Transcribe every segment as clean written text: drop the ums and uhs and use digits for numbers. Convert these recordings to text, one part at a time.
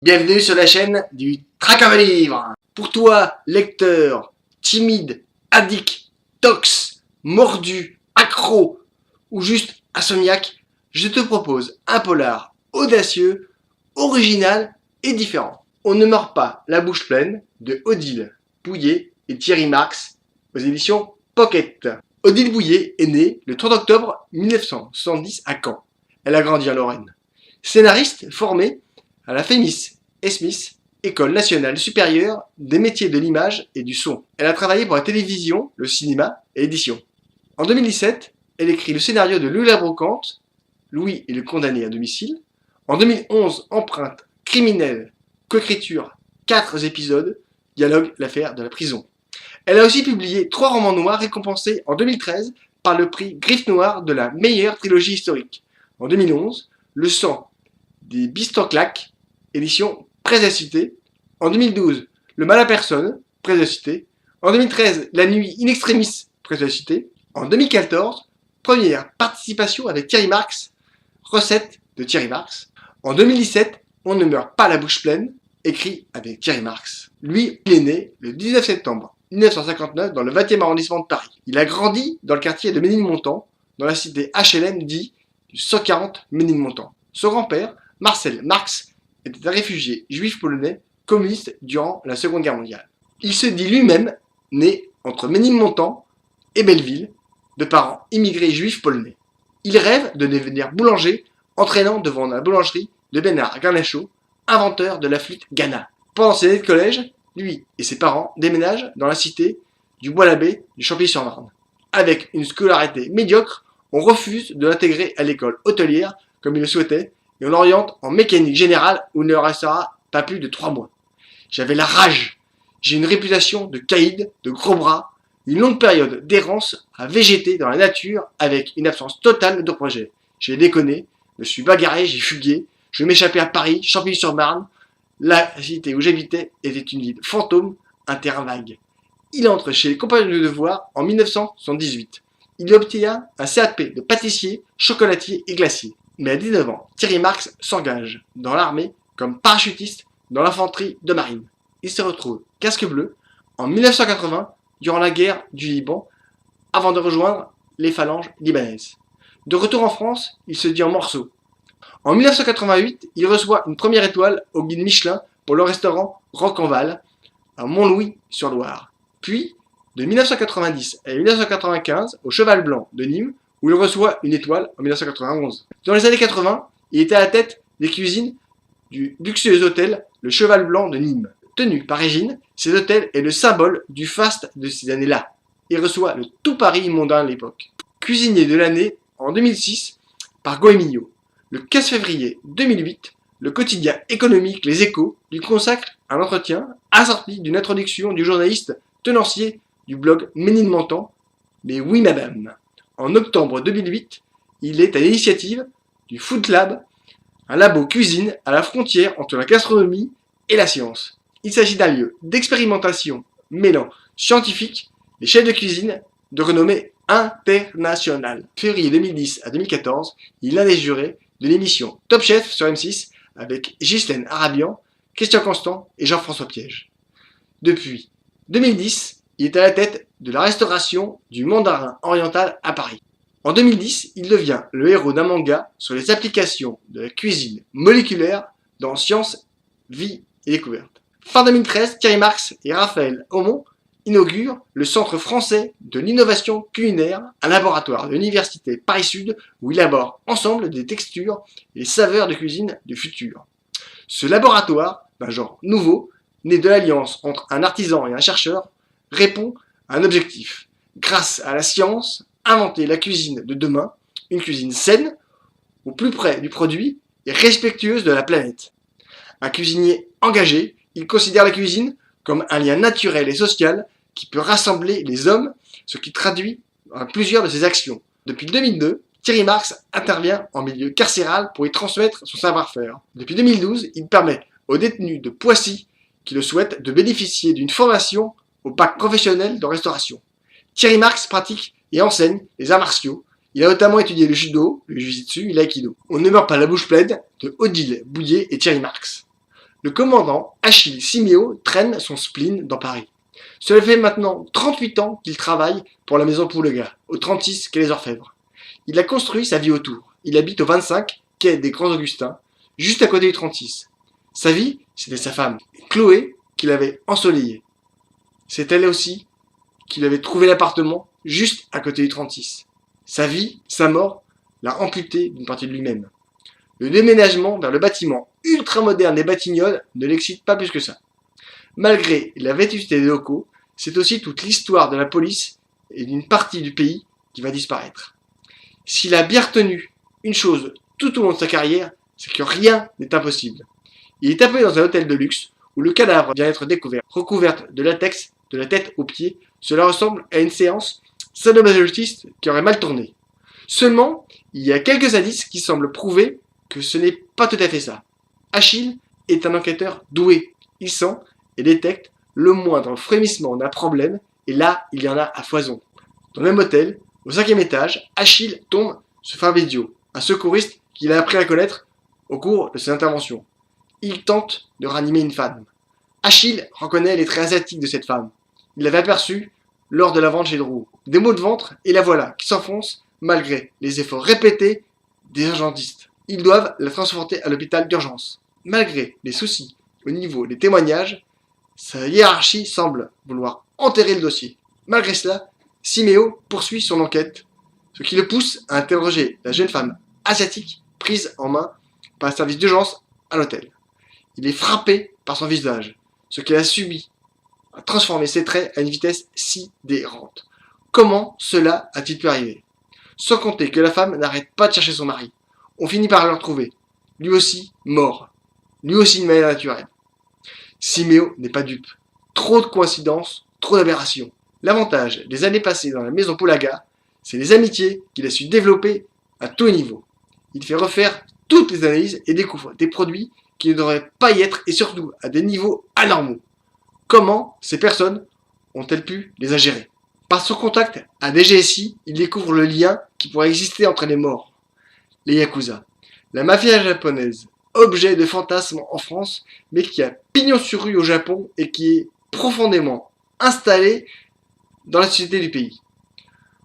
Bienvenue sur la chaîne du Trac à Livre. Pour toi, lecteur, timide, addict, tox, mordu, accro ou juste insomniaque, je te propose un polar audacieux, original et différent. On ne meurt pas la bouche pleine de Odile Bouillet et Thierry Marx aux éditions Pocket. Odile Bouillet est née le 30 octobre 1970 à Caen. Elle a grandi en Lorraine. Scénariste formée à la FEMIS Smith, École nationale supérieure des métiers de l'image et du son. Elle a travaillé pour la télévision, le cinéma et l'édition. En 2017, elle écrit le scénario de Louis la Brocante, Louis est le condamné à domicile. En 2011, Empreinte criminelle, coécriture, 4 épisodes, dialogue l'affaire de la prison. Elle a aussi publié 3 romans noirs récompensés en 2013 par le prix Griffe Noire de la meilleure trilogie historique. En 2011, Le sang des Bistanclaques, édition Presse à Cité. En 2012, Le mal à personne, Presse à Cité. En 2013, La nuit in extremis, Presse à Cité. En 2014, première participation avec Thierry Marx, Recette de Thierry Marx. En 2017, On ne meurt pas la bouche pleine, écrit avec Thierry Marx. Lui, il est né le 19 septembre 1959 dans le 20e arrondissement de Paris. Il a grandi dans le quartier de Ménilmontant, dans la cité HLM dit du 140 Ménilmontant. Son grand-père, Marcel Marx, était un réfugié juif polonais communiste durant la Seconde Guerre mondiale. Il se dit lui-même né entre Ménilmontant et Belleville, de parents immigrés juifs polonais. Il rêve de devenir boulanger, entraînant devant la boulangerie de Bernard Garnachaud, inventeur de la flûte Ghana. Pendant ses années de collège, lui et ses parents déménagent dans la cité du Bois-l'Abbé du Champigny-sur-Marne. Avec une scolarité médiocre, on refuse de l'intégrer à l'école hôtelière comme il le souhaitait et on l'oriente en mécanique générale où il ne restera pas plus de 3 mois. J'avais la rage. J'ai une réputation de caïd, de gros bras, une longue période d'errance à végéter dans la nature avec une absence totale de projet. J'ai déconné, me suis bagarré, j'ai fugué, je m'échappais à Paris, Champigny-sur-Marne. La cité où j'habitais était une ville fantôme, un terrain vague. Il entre chez les compagnons de devoir en 1978. Il obtient un CAP de pâtissier, chocolatier et glacier. Mais à 19 ans, Thierry Marx s'engage dans l'armée comme parachutiste dans l'infanterie de marine. Il se retrouve casque bleu en 1980 durant la guerre du Liban avant de rejoindre les phalanges libanaises. De retour en France, il se dit en morceaux. En 1988, il reçoit une première étoile au guide Michelin pour le restaurant Rocanval à Montlouis-sur-Loire. Puis, de 1990 à 1995, au Cheval Blanc de Nîmes, où il reçoit une étoile en 1991. Dans les années 80, il était à la tête des cuisines du luxueux hôtel Le Cheval Blanc de Nîmes. Tenu par Régine, cet hôtel est le symbole du faste de ces années-là. Il reçoit le tout Paris mondain de l'époque. Cuisinier de l'année en 2006 par Goemio. Le 15 février 2008, le quotidien économique Les Échos lui consacre un entretien assorti d'une introduction du journaliste tenancier du blog Ménilmontant, mais oui madame. En octobre 2008, il est à l'initiative du Food Lab, un labo cuisine à la frontière entre la gastronomie et la science. Il s'agit d'un lieu d'expérimentation mêlant scientifiques et chefs de cuisine de renommée internationale. Février 2010 à 2014, il est l'un des jurés de l'émission Top Chef sur M6 avec Ghislaine Arabian, Christian Constant et Jean-François Piège. Depuis 2010, il est à la tête de la restauration du Mandarin oriental à Paris. En 2010, il devient le héros d'un manga sur les applications de la cuisine moléculaire dans Science, Vie et Découverte. Fin 2013, Thierry Marx et Raphaël Aumont inaugurent le Centre français de l'innovation culinaire, un laboratoire de l'université Paris-Sud où ils élaborent ensemble des textures et des saveurs de cuisine du futur. Ce laboratoire, d'un genre nouveau, né de l'alliance entre un artisan et un chercheur, répond à un objectif. Grâce à la science, inventer la cuisine de demain, une cuisine saine, au plus près du produit et respectueuse de la planète. Un cuisinier engagé, il considère la cuisine comme un lien naturel et social qui peut rassembler les hommes, ce qui traduit dans plusieurs de ses actions. Depuis 2002, Thierry Marx intervient en milieu carcéral pour y transmettre son savoir-faire. Depuis 2012, il permet aux détenus de Poissy qui le souhaitent de bénéficier d'une formation au bac professionnel de restauration. Thierry Marx pratique et enseigne les arts martiaux. Il a notamment étudié le judo, le jujitsu et l'aïkido. On ne meurt pas la bouche pleine de Odile Bouillet et Thierry Marx. Le commandant Achille Siméo traîne son spleen dans Paris. Cela fait maintenant 38 ans qu'il travaille pour la maison Poulega, au 36 quai des Orfèvres. Il a construit sa vie autour. Il habite au 25 quai des Grands Augustins, juste à côté du 36. Sa vie, c'était sa femme, Chloé, qui l'avait ensoleillée. C'est elle aussi qui lui avait trouvé l'appartement juste à côté du 36. Sa vie, sa mort, l'a amputé d'une partie de lui-même. Le déménagement vers le bâtiment ultramoderne des Batignolles ne l'excite pas plus que ça. Malgré la vétusté des locaux, c'est aussi toute l'histoire de la police et d'une partie du pays qui va disparaître. S'il a bien retenu une chose tout au long de sa carrière, c'est que rien n'est impossible. Il est appelé dans un hôtel de luxe où le cadavre vient d'être découvert, recouverte de latex de la tête aux pieds. Cela ressemble à une séance sadomasochiste qui aurait mal tourné. Seulement, il y a quelques indices qui semblent prouver que ce n'est pas tout à fait ça. Achille est un enquêteur doué. Il sent et détecte le moindre frémissement d'un problème, et là, il y en a à foison. Dans le même hôtel, au 5e étage, Achille tombe sur Fabrizio, un secouriste qu'il a appris à connaître au cours de ses interventions. Il tente de ranimer une femme. Achille reconnaît les traits asiatiques de cette femme. Il l'avait aperçue lors de la vente chez Drouot. Des maux de ventre, et la voilà, qui s'enfonce malgré les efforts répétés des urgentistes. Ils doivent la transporter à l'hôpital d'urgence. Malgré les soucis au niveau des témoignages, sa hiérarchie semble vouloir enterrer le dossier. Malgré cela, Siméo poursuit son enquête, ce qui le pousse à interroger la jeune femme asiatique prise en main par le service d'urgence à l'hôtel. Il est frappé par son visage, ce qu'elle a subi a transformé ses traits à une vitesse sidérante. Comment cela a-t-il pu arriver? Sans compter que la femme n'arrête pas de chercher son mari. On finit par le retrouver. Lui aussi mort. Lui aussi de manière naturelle. Siméo n'est pas dupe. Trop de coïncidences, trop d'aberrations. L'avantage des années passées dans la maison Poulaga, c'est les amitiés qu'il a su développer à tous les niveaux. Il fait refaire toutes les analyses et découvre des produits qui ne devraient pas y être et surtout à des niveaux anormaux. Comment ces personnes ont-elles pu les ingérer? Par son contact à DGSI, il découvre le lien qui pourrait exister entre les morts. Les Yakuza, la mafia japonaise, objet de fantasme en France, mais qui a pignon sur rue au Japon et qui est profondément installée dans la société du pays.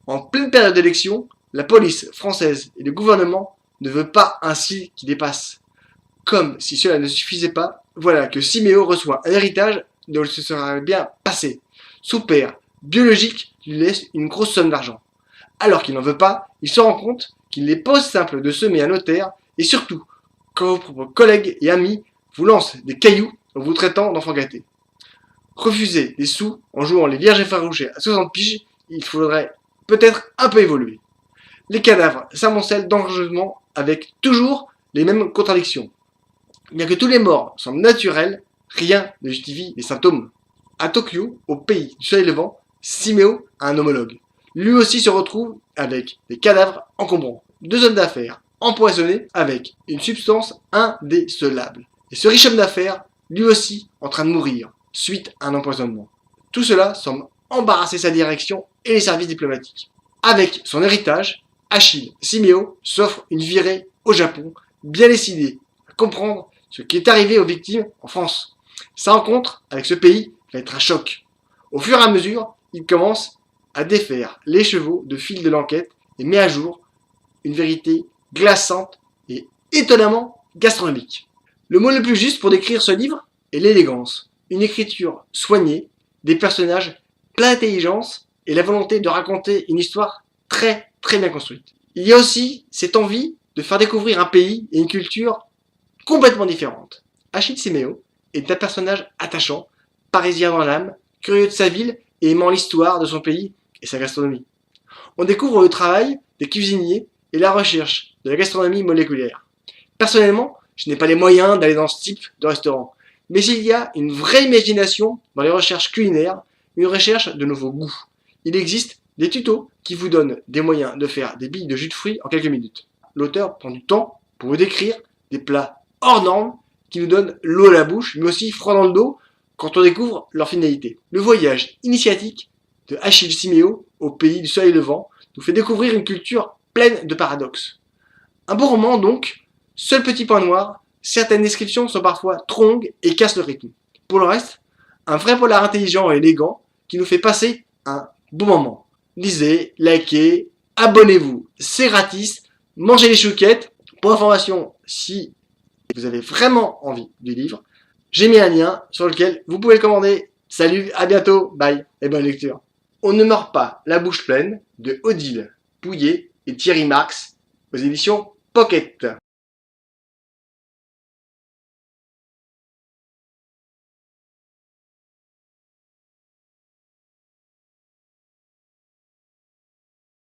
En pleine période d'élection, la police française et le gouvernement ne veulent pas un signe qui dépasse. Comme si cela ne suffisait pas, voilà que Siméo reçoit un héritage dont il se serait bien passé. Son père biologique lui laisse une grosse somme d'argent. Alors qu'il n'en veut pas, il se rend compte qu'il n'est pas aussi simple de semer un notaire, et surtout, quand vos propres collègues et amis vous lancent des cailloux en vous traitant d'enfant gâté. Refuser des sous en jouant les vierges effarouchées à 60 piges, il faudrait peut-être un peu évoluer. Les cadavres s'amoncellent dangereusement avec toujours les mêmes contradictions. Bien que tous les morts semblent naturels, rien ne justifie les symptômes. À Tokyo, au pays du soleil levant, Siméo a un homologue. Lui aussi se retrouve avec des cadavres encombrants. 2 hommes d'affaires empoisonnés avec une substance indécelable. Et ce riche homme d'affaires, lui aussi, en train de mourir, suite à un empoisonnement. Tout cela semble embarrasser sa direction et les services diplomatiques. Avec son héritage, Achille Siméo s'offre une virée au Japon, bien décidé à comprendre ce qui est arrivé aux victimes en France. Sa rencontre avec ce pays va être un choc. Au fur et à mesure, il commence à défaire les chevaux de fil de l'enquête et met à jour une vérité glaçante et étonnamment gastronomique. Le mot le plus juste pour décrire ce livre est l'élégance. Une écriture soignée, des personnages pleins d'intelligence et la volonté de raconter une histoire très bien construite. Il y a aussi cette envie de faire découvrir un pays et une culture complètement différente. Achille Siméo est un personnage attachant, parisien dans l'âme, curieux de sa ville et aimant l'histoire de son pays et sa gastronomie. On découvre le travail des cuisiniers et la recherche de la gastronomie moléculaire. Personnellement, je n'ai pas les moyens d'aller dans ce type de restaurant, mais il y a une vraie imagination dans les recherches culinaires, une recherche de nouveaux goûts. Il existe des tutos qui vous donnent des moyens de faire des billes de jus de fruits en quelques minutes. L'auteur prend du temps pour vous décrire des plats hors normes qui nous donnent l'eau à la bouche, mais aussi froid dans le dos quand on découvre leur finalité. Le voyage initiatique de Achille Siméo au pays du soleil levant nous fait découvrir une culture pleine de paradoxes. Un beau roman donc, seul petit point noir, certaines descriptions sont parfois trop longues et cassent le rythme. Pour le reste, un vrai polar intelligent et élégant qui nous fait passer un bon moment. Lisez, likez, abonnez-vous, c'est gratis, mangez les chouquettes. Pour information, si vous avez vraiment envie du livre, j'ai mis un lien sur lequel vous pouvez le commander. Salut, à bientôt, bye et bonne lecture. On ne meurt pas la bouche pleine de Odile Pouillet et Thierry Marx aux éditions Pocket.